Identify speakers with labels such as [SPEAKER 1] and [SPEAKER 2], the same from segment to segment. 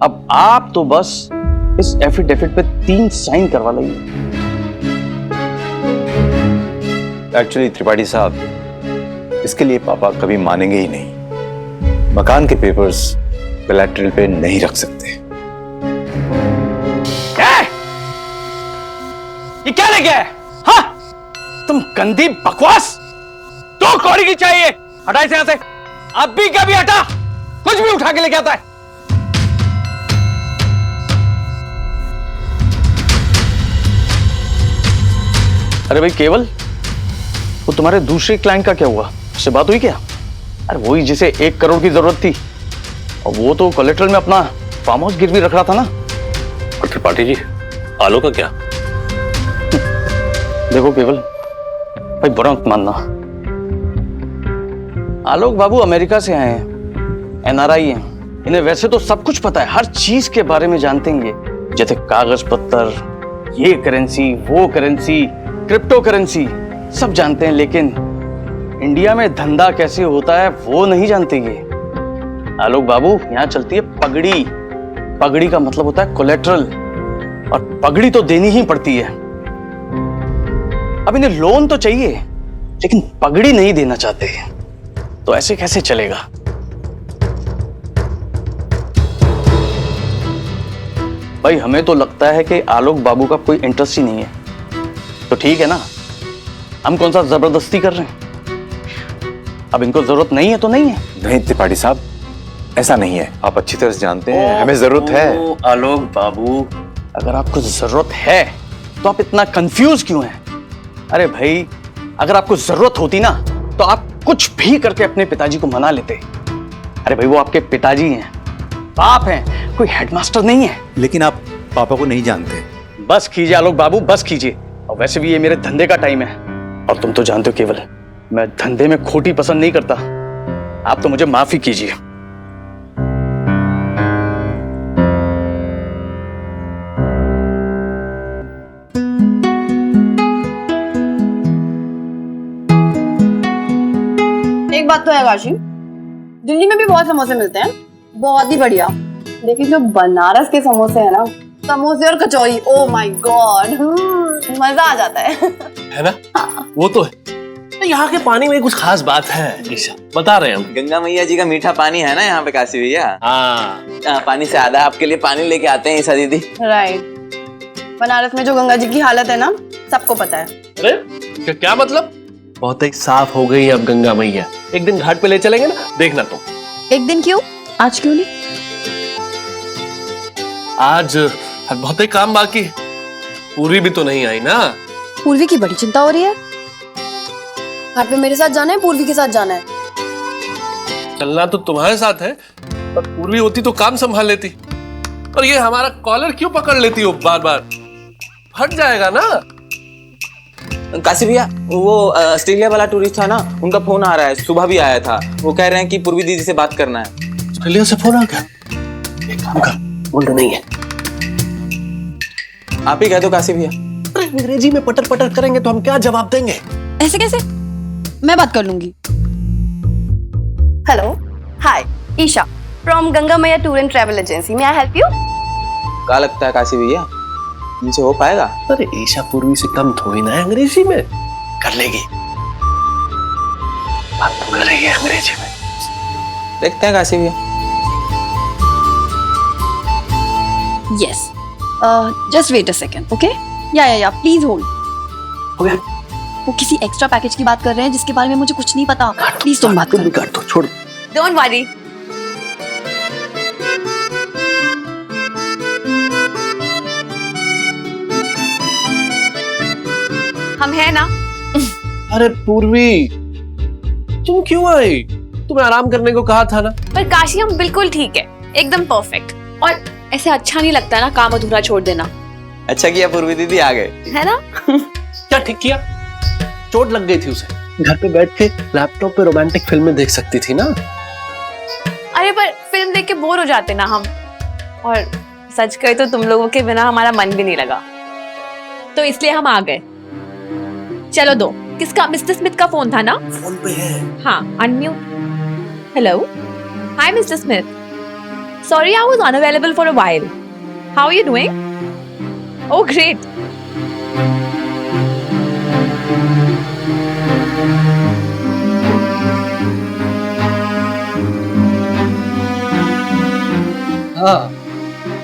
[SPEAKER 1] अब आप तो बस इस एफिडेविट पे 3 साइन करवा लाइए।
[SPEAKER 2] एक्चुअली त्रिपाठी साहब, इसके लिए पापा कभी मानेंगे ही नहीं। मकान के पेपर्स कोलैटरल पे नहीं रख सकते।
[SPEAKER 1] ये क्या लेके आए? हाँ? तुम गंदी बकवास 2 कौड़ी की चाहिए। हटा इसे यहां से। अब भी क्या भी हटा, कुछ भी उठा के लेके आता है। अरे भाई केवल, वो तुम्हारे दूसरे क्लाइंट का क्या हुआ? उससे बात हुई क्या? अरे वही जिसे 1 करोड़ की जरूरत थी, और वो तो कोलेट्रल में अपना फार्म हाउस गिरवी रख रहा था ना।
[SPEAKER 3] और त्रिपाठी जी, आलोक का क्या?
[SPEAKER 1] देखो केवल भाई, बुरा मत मानना, आलोक बाबू अमेरिका से आए हैं, एनआरआई हैं। इन्हें वैसे तो सब कुछ पता है, हर चीज के बारे में जानते हैं ये, जैसे कागज पत्तर, ये करेंसी, वो करेंसी, क्रिप्टो करेंसी, सब जानते हैं। लेकिन इंडिया में धंधा कैसे होता है वो नहीं जानते ये। आलोक बाबू, यहाँ चलती है पगड़ी। पगड़ी का मतलब होता है कोलेट्रल, और पगड़ी तो देनी ही पड़ती है। अब इन्हें लोन तो चाहिए, लेकिन पगड़ी नहीं देना चाहते, तो ऐसे कैसे चलेगा? भाई हमें तो लगता है कि आलोक बाबू का कोई इंटरेस्ट ही नहीं है। तो ठीक है ना, हम कौन सा जबरदस्ती कर रहे हैं? अब इनको जरूरत नहीं है तो नहीं है।
[SPEAKER 2] नहीं त्रिपाठी साहब, ऐसा नहीं है। आप अच्छी तरह से जानते हैं हमें जरूरत है।
[SPEAKER 1] आलोक बाबू, अगर आपको जरूरत है तो आप इतना कंफ्यूज क्यों हैं? अरे भाई, अगर आपको जरूरत होती ना तो आप कुछ भी करके अपने पिताजी को मना लेते। अरे भाई, वो आपके पिताजी हैं, बाप हैं, कोई हेडमास्टर नहीं है।
[SPEAKER 2] लेकिन आप पापा को नहीं जानते।
[SPEAKER 1] बस कीजिए आलोक बाबू, बस कीजिए। और वैसे भी ये मेरे धंधे का टाइम है, और तुम तो जानते हो केवल, मैं धंधे में खोटी पसंद नहीं करता। आप तो मुझे माफी कीजिए।
[SPEAKER 4] एक बात तो है काशी, दिल्ली में भी बहुत समोसे मिलते हैं, बहुत ही बढ़िया। लेकिन जो बनारस के समोसे हैं ना, समोसे और कचौरी, ओ माय गॉड, मजा आ जाता है
[SPEAKER 3] ना? वो तो है। तो यहाँ के पानी में कुछ खास बात है ईशा, बता रहे हैं हम।
[SPEAKER 5] गंगा मैया जी का मीठा पानी है ना यहाँ पे काशी भैया।
[SPEAKER 3] हाँ,
[SPEAKER 5] पानी से आधा आपके लिए पानी लेके आते हैं ईशा दीदी।
[SPEAKER 4] राइट। बनारस में जो गंगा जी की हालत है ना, सबको पता है।
[SPEAKER 3] अरे क्या मतलब? बहुत ही साफ हो गई है अब गंगा मैया। एक दिन घाट पे ले चलेंगे ना, देखना तुम।
[SPEAKER 4] एक दिन क्यों? आज क्यों नहीं?
[SPEAKER 3] आज बहुत ही काम बाकी। पूरी भी तो नहीं आई ना।
[SPEAKER 4] पूर्वी की बड़ी चिंता हो रही है। घाट पे मेरे साथ जाना है, पूर्वी के साथ जाना है?
[SPEAKER 3] चलना तो तुम्हारे साथ है, पर पूर्वी होती तो काम संभाल लेती। और ये हमारा कॉलर क्यों पकड़ लेती हो बार बार? फट जाएगा ना।
[SPEAKER 5] काशी भैया, वो ऑस्ट्रेलिया वाला टूरिस्ट था ना, उनका फोन आ रहा है, सुबह भी आया था। वो कह रहे हैं कि पूर्वी दीदी से बात करना है।
[SPEAKER 3] ऑस्ट्रेलिया से फोन आ गया? एक काम कर, बोल दो नहीं है।
[SPEAKER 5] आप ही कह दो काशी भैया।
[SPEAKER 3] अरे अंग्रेजी में पटर पटर करेंगे तो हम क्या जवाब देंगे?
[SPEAKER 4] ऐसे कैसे? मैं बात कर लूंगी। Hello, hi, Isha from Ganga Maiya tour and travel agency. May I help you?
[SPEAKER 5] क्या लगता है काशी भैया, इनसे हो पाएगा?
[SPEAKER 3] अरे ईशा पूर्वी से कम थोड़ी ना है अंग्रेजी में। कर लेगी बात तो कर रही है अंग्रेजी में।
[SPEAKER 5] देखते हैं काशी भैया।
[SPEAKER 4] Yes. Just wait a second, okay? या प्लीज होल्ड।
[SPEAKER 3] हो गया?
[SPEAKER 4] वो किसी एक्स्ट्रा पैकेज की बात कर रहे हैं जिसके बारे में मुझे कुछ नहीं पता। प्लीज तुम बात करो।
[SPEAKER 3] काट दो, छोड़।
[SPEAKER 4] Don't worry. हम है ना?
[SPEAKER 3] अरे पूर्वी, तुम क्यों आई? तुम्हें आराम करने को कहा था ना।
[SPEAKER 6] पर काशी, हम बिल्कुल ठीक है, एकदम परफेक्ट। और ऐसे अच्छा नहीं लगता ना काम अधूरा छोड़ देना।
[SPEAKER 5] अच्छा किया पूर्वी दीदी आ गए,
[SPEAKER 6] है ना?
[SPEAKER 3] क्या ठीक किया? चोट लग गई थी उसे। घर पे बैठ के लैपटॉप पे रोमांटिक फिल्में देख सकती थी ना।
[SPEAKER 6] अरे पर फिल्म देख के बोर हो जाते ना हम। और सच कहे तो तुम लोगों के बिना हमारा मन भी नहीं लगा, तो इसलिए हम आ गए। चलो दो। किसका? मिस्टर स्मिथ का फोन था ना?
[SPEAKER 3] फोन पे है।
[SPEAKER 6] हाँ, unmute. Hello, hi mister Smith. Sorry, I was unavailable for a while. How are you doing? Oh, great.
[SPEAKER 3] हाँ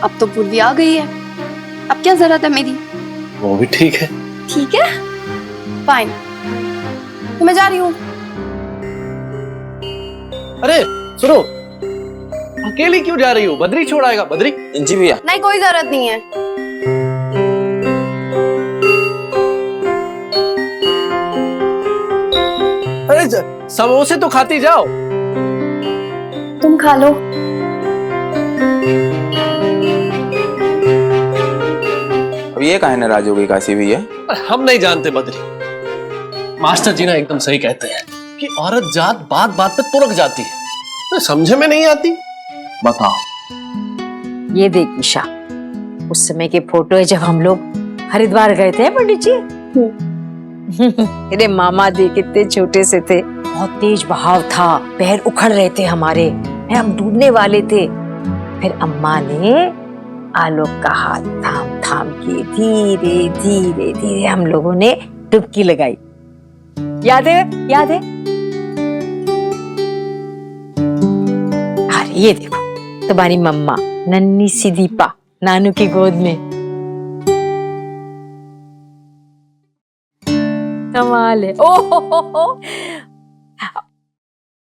[SPEAKER 4] अब तो पूर्वी आ गई है, अब क्या जरूरत है मेरी?
[SPEAKER 3] वो भी ठीक है।
[SPEAKER 4] ठीक है, फाइन, तो मैं जा रही हूँ।
[SPEAKER 1] अरे सुनो, अकेली क्यों जा रही हो? बद्री छोड़ आएगा। बद्री
[SPEAKER 5] जी भैया।
[SPEAKER 4] नहीं, कोई जरूरत नहीं है।
[SPEAKER 1] अरे समोसे तो खाती जाओ।
[SPEAKER 4] तुम खा लो।
[SPEAKER 5] अब ये काहे नाराज हो गई काशी भैया?
[SPEAKER 3] पर हम नहीं जानते बद्री। मास्टर जी ना एकदम सही कहते हैं कि औरत जात बात बात पे तुरक जाती है, तो समझे में नहीं आती। बताओ।
[SPEAKER 7] ये देख ईशा, उस समय के फोटो है जब हम लोग हरिद्वार गए थे पंडित जी। मेरे मामा जी कितने छोटे से थे, बहुत तेज बहाव था, पैर उखड़ रहे थे हमारे, हम डूबने वाले थे। फिर अम्मा ने आलोक का हाथ थाम थाम के धीरे धीरे धीरे हम लोगों ने डुबकी लगाई। याद है? याद है? अरे ये देखो तुम्हारी मम्मा नन्ही सी दीपा नानू की गोद में। कमाल है। ओहो,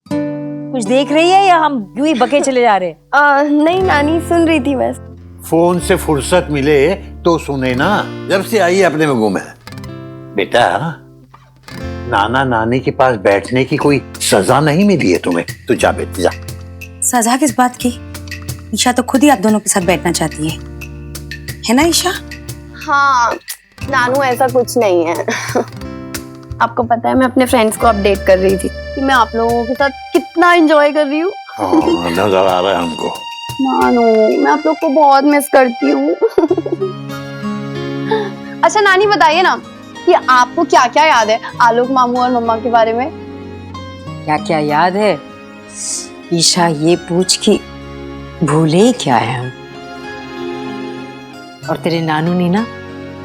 [SPEAKER 7] कुछ देख रही है या हम यूं ही बके चले जा रहे हैं?
[SPEAKER 4] नहीं नानी, सुन रही थी बस।
[SPEAKER 8] फोन से फुर्सत मिले तो सुने ना, जब से आई अपने में गुम है। बेटा, नाना नानी के पास बैठने की कोई सजा नहीं मिली है तुम्हें, तो जा बेटे जा।
[SPEAKER 9] सजा किस बात की? ईशा तो खुद ही आप दोनों के साथ बैठना चाहती है ना ईशा?
[SPEAKER 4] हाँ नानू, ऐसा कुछ नहीं है। आपको पता है, मैं अपने फ्रेंड्स को अपडेट कर रही थी कि मैं आप लोगों के साथ कितना एंजॉय कर रही हूँ।
[SPEAKER 8] हाँ, नजर आ रहा है हमको।
[SPEAKER 4] नानू, मैं आप लोग को बहुत मिस करती हूँ। अच्छा नानी, बताइए ना कि आपको क्या क्या याद है आलोक मामू और मम्मा के बारे में?
[SPEAKER 7] क्या क्या याद है? ईशा ये पूछ कि भूले ही क्या है हम। और तेरे नानू ने ना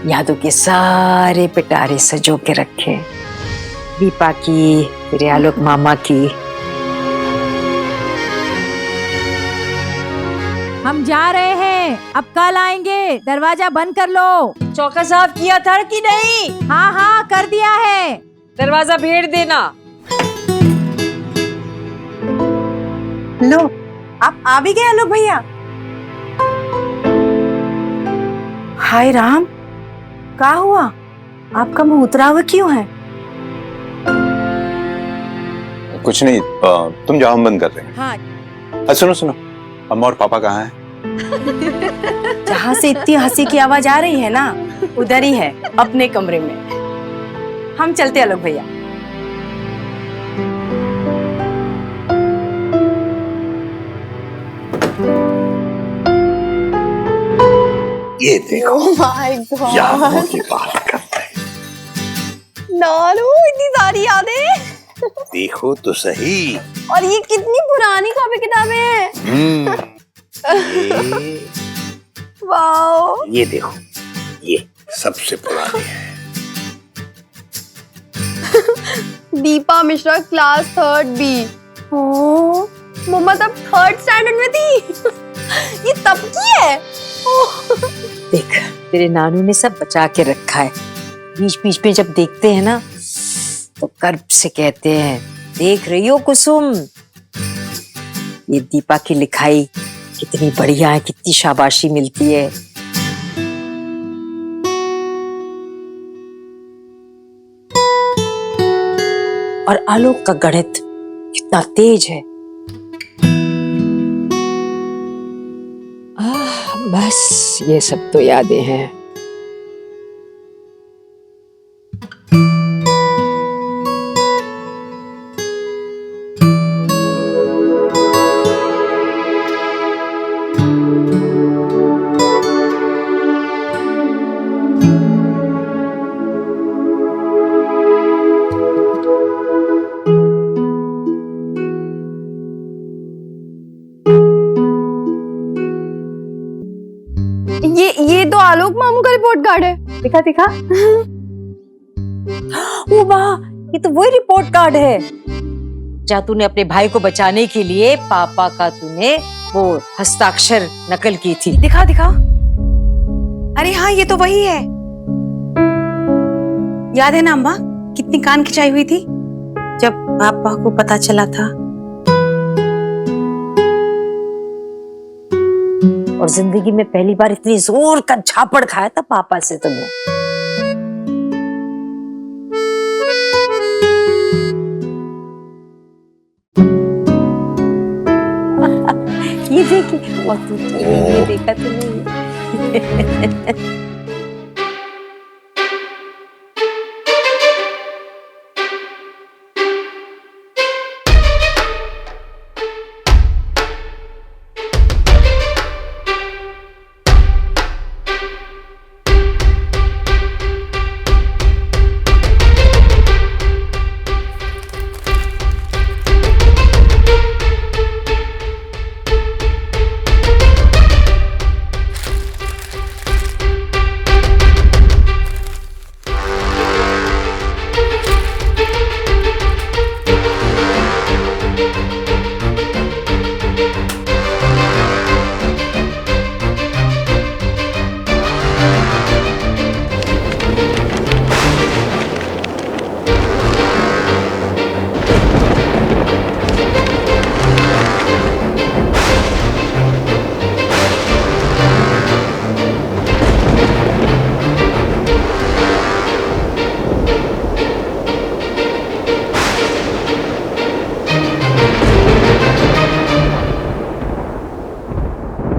[SPEAKER 7] यादों के सारे पिटारे सजो के रखे, दीपा की, तेरे आलोक मामा की।
[SPEAKER 10] हम जा रहे हैं, अब कल आएंगे, दरवाजा बंद कर लो।
[SPEAKER 7] चौका साफ किया था कि नहीं?
[SPEAKER 10] हाँ हाँ कर दिया है।
[SPEAKER 7] दरवाजा भेड़ देना।
[SPEAKER 9] लो, आप आ भी गए आलोक भैया? हाय राम, क्या हुआ? आपका मुंह उतरा हुआ क्यों है?
[SPEAKER 2] कुछ नहीं, तुम जाओ, हम बंद कर रहे हैं।
[SPEAKER 9] हाँ।
[SPEAKER 2] सुनो सुनो, अम्मा और पापा कहाँ हैं?
[SPEAKER 9] जहाँ से इतनी हंसी की आवाज आ रही है ना, उधर ही है, अपने कमरे में। हम चलते आलोक भैया।
[SPEAKER 8] ये देखो,
[SPEAKER 4] Oh my God!
[SPEAKER 8] यादों की बात करते हैं।
[SPEAKER 4] नानू, इतनी सारी यादें।
[SPEAKER 8] देखो तो सही।
[SPEAKER 4] और ये कितनी पुरानी कॉपी किताबें हैं। वाओ!
[SPEAKER 8] ये देखो, ये सबसे पुरानी है।
[SPEAKER 4] Deepa Mishra, class 3rd B। ओह, मम्मा तब 3rd स्टैंडर्ड में थी। ये तब की है।
[SPEAKER 7] देख, तेरे नानू ने सब बचा के रखा है। बीच बीच में जब देखते हैं ना, तो गर्व से कहते हैं, देख रही हो कुसुम, ये दीपा की लिखाई कितनी बढ़िया है, कितनी शाबाशी मिलती है। और आलोक का गणित कितना तेज है। बस ये सब तो यादें हैं।
[SPEAKER 4] आलोक मामू का रिपोर्ट कार्ड है।
[SPEAKER 7] दिखा दिखा। ओ वाह, ये तो वही रिपोर्ट कार्ड है जहाँ तूने अपने भाई को बचाने के लिए पापा का तूने वो हस्ताक्षर नकल की थी।
[SPEAKER 9] दिखा दिखा। अरे हाँ, ये तो वही है। याद है ना अम्मा, कितनी कान खिंचाई हुई थी जब पापा को पता चला था।
[SPEAKER 7] और जिंदगी में पहली बार इतनी जोर का झापड़ खाया था पापा से तुमने। ये देखी, और तू ये देखा तो नहीं।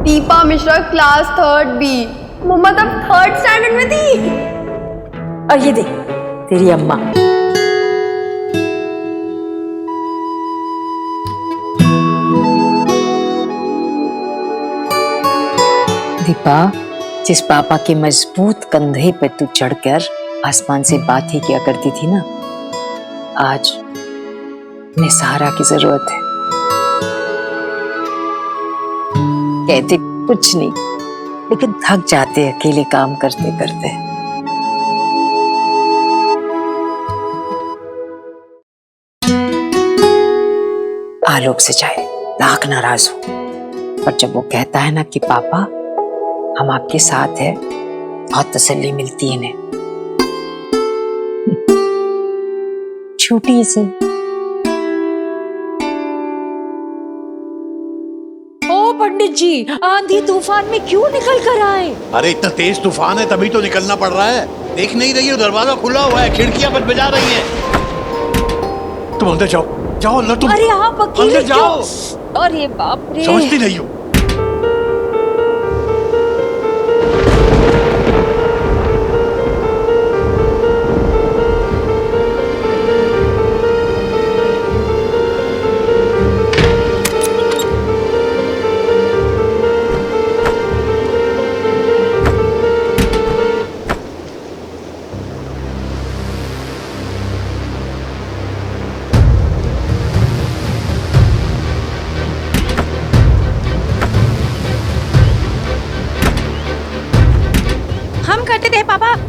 [SPEAKER 4] Deepa Mishra class 3rd B। मम्मा तब 3rd स्टैंडर्ड में थी।
[SPEAKER 7] और ये देख तेरी अम्मा। दीपा, जिस पापा के मजबूत कंधे पे तू चढ़कर आसमान से बात ही किया करती थी ना, आज उन्हें सहारा की जरूरत है। कहते कुछ नहीं, लेकिन थक जाते अकेले काम करते करते। आलोक से चाहे लाख नाराज हो, पर जब वो कहता है ना कि पापा हम आपके साथ हैं, बहुत तसल्ली मिलती है इन्हें। छोटी सी पंडित जी, आंधी तूफान में क्यों निकल कर आए?
[SPEAKER 8] अरे इतना तेज तूफान है तभी तो निकलना पड़ रहा है। देख नहीं रही हो, दरवाजा खुला हुआ है, खिड़कियां बज बजा रही हैं। तुम अंदर जाओ, जाओ अंदर। तुम
[SPEAKER 7] अरे आप अकेले
[SPEAKER 8] अंदर जाओ।
[SPEAKER 7] अरे बाप रे,
[SPEAKER 8] समझती नहीं हो।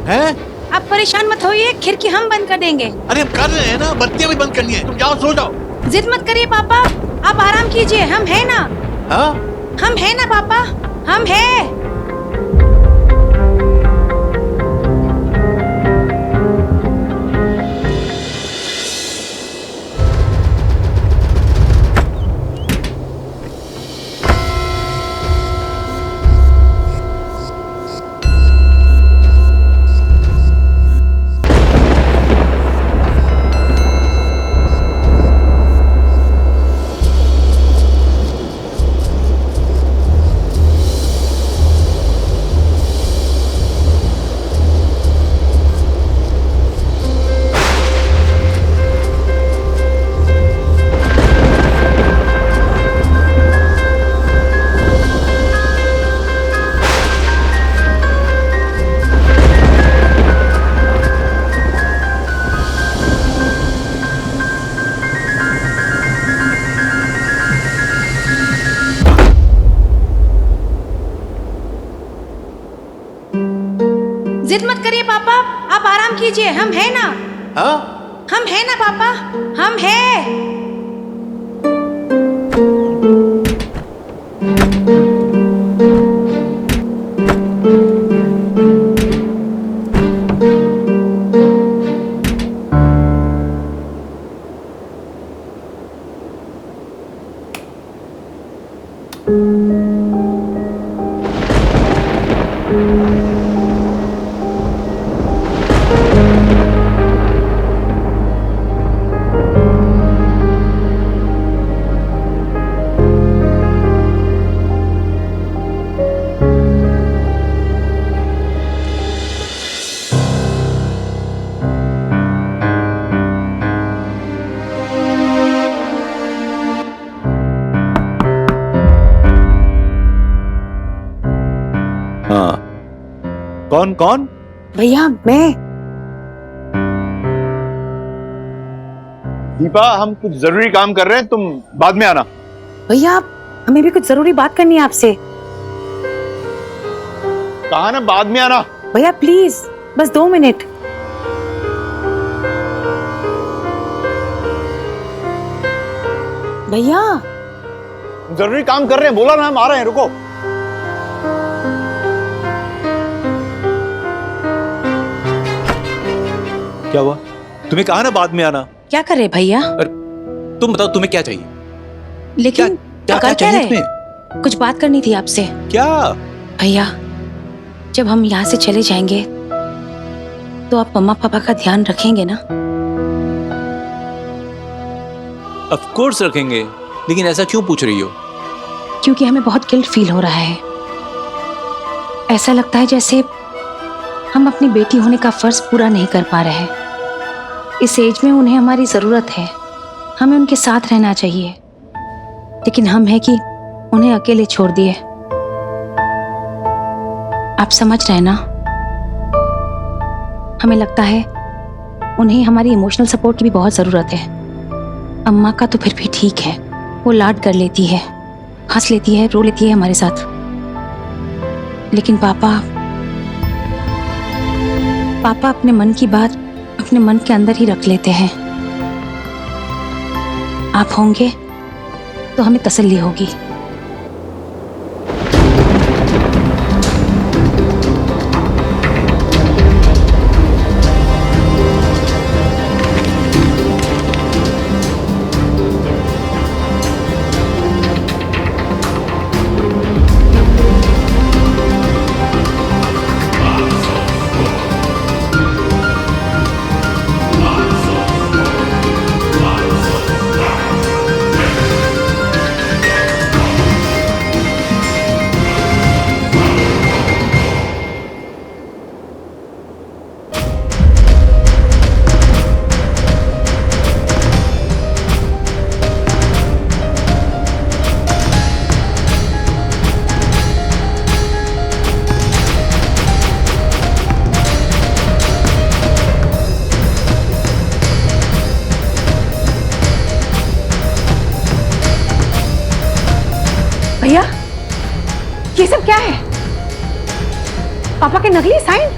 [SPEAKER 9] हैं? आप परेशान मत होइए, खिड़की हम बंद कर देंगे।
[SPEAKER 8] अरे हम कर रहे हैं ना, बत्तियां भी बंद करनी है। तुम जाओ, सो जाओ।
[SPEAKER 9] जिद मत करिए पापा, आप आराम कीजिए, हम हैं ना।
[SPEAKER 8] हाँ?
[SPEAKER 9] हम हैं ना पापा, हम हैं। जिद मत करिए पापा, आप आराम कीजिए, हम हैं ना।
[SPEAKER 8] हाँ
[SPEAKER 9] हम हैं ना पापा, हम हैं।
[SPEAKER 2] हाँ, कौन कौन?
[SPEAKER 9] भैया मैं।
[SPEAKER 2] दीपा, हम कुछ जरूरी काम कर रहे हैं, तुम बाद में आना।
[SPEAKER 9] भैया हमें भी कुछ जरूरी बात करनी है आपसे।
[SPEAKER 2] कहा ना बाद में आना।
[SPEAKER 9] भैया प्लीज, बस 2 मिनट। भैया
[SPEAKER 2] जरूरी काम कर रहे हैं, बोला ना, हम आ रहे हैं, रुको। क्या हुआ? तुम्हें कहा ना बाद में आना।
[SPEAKER 9] क्या कर रहे भैया?
[SPEAKER 2] तुम बताओ, तुम्हें क्या चाहिए?
[SPEAKER 9] लेकिन
[SPEAKER 2] क्या
[SPEAKER 9] कर
[SPEAKER 2] चाहिए
[SPEAKER 9] रहे?
[SPEAKER 2] तुम्हें?
[SPEAKER 9] कुछ बात करनी थी आपसे।
[SPEAKER 2] क्या?
[SPEAKER 9] भैया जब हम यहाँ से चले जाएंगे तो आप मम्मा पापा का ध्यान रखेंगे ना?
[SPEAKER 2] ऑफ कोर्स रखेंगे, लेकिन ऐसा क्यों पूछ रही हो?
[SPEAKER 9] क्योंकि हमें बहुत गिल्ट फील हो रहा है। ऐसा लगता है जैसे हम अपनी बेटी होने का फर्ज पूरा नहीं कर पा रहे हैं। इस एज में उन्हें हमारी जरूरत है, हमें उनके साथ रहना चाहिए, लेकिन हम है कि उन्हें अकेले छोड़ दिए। आप समझ रहे हैं ना? हमें लगता है उन्हें हमारी इमोशनल सपोर्ट की भी बहुत जरूरत है। अम्मा का तो फिर भी ठीक है, वो लाड कर लेती है, हंस लेती है, रो लेती है हमारे साथ, लेकिन पापा अपने मन की बात अपने मन के अंदर ही रख लेते हैं। आप होंगे तो हमें तसल्ली होगी। भैया ये सब क्या है? पापा के नकली साइन?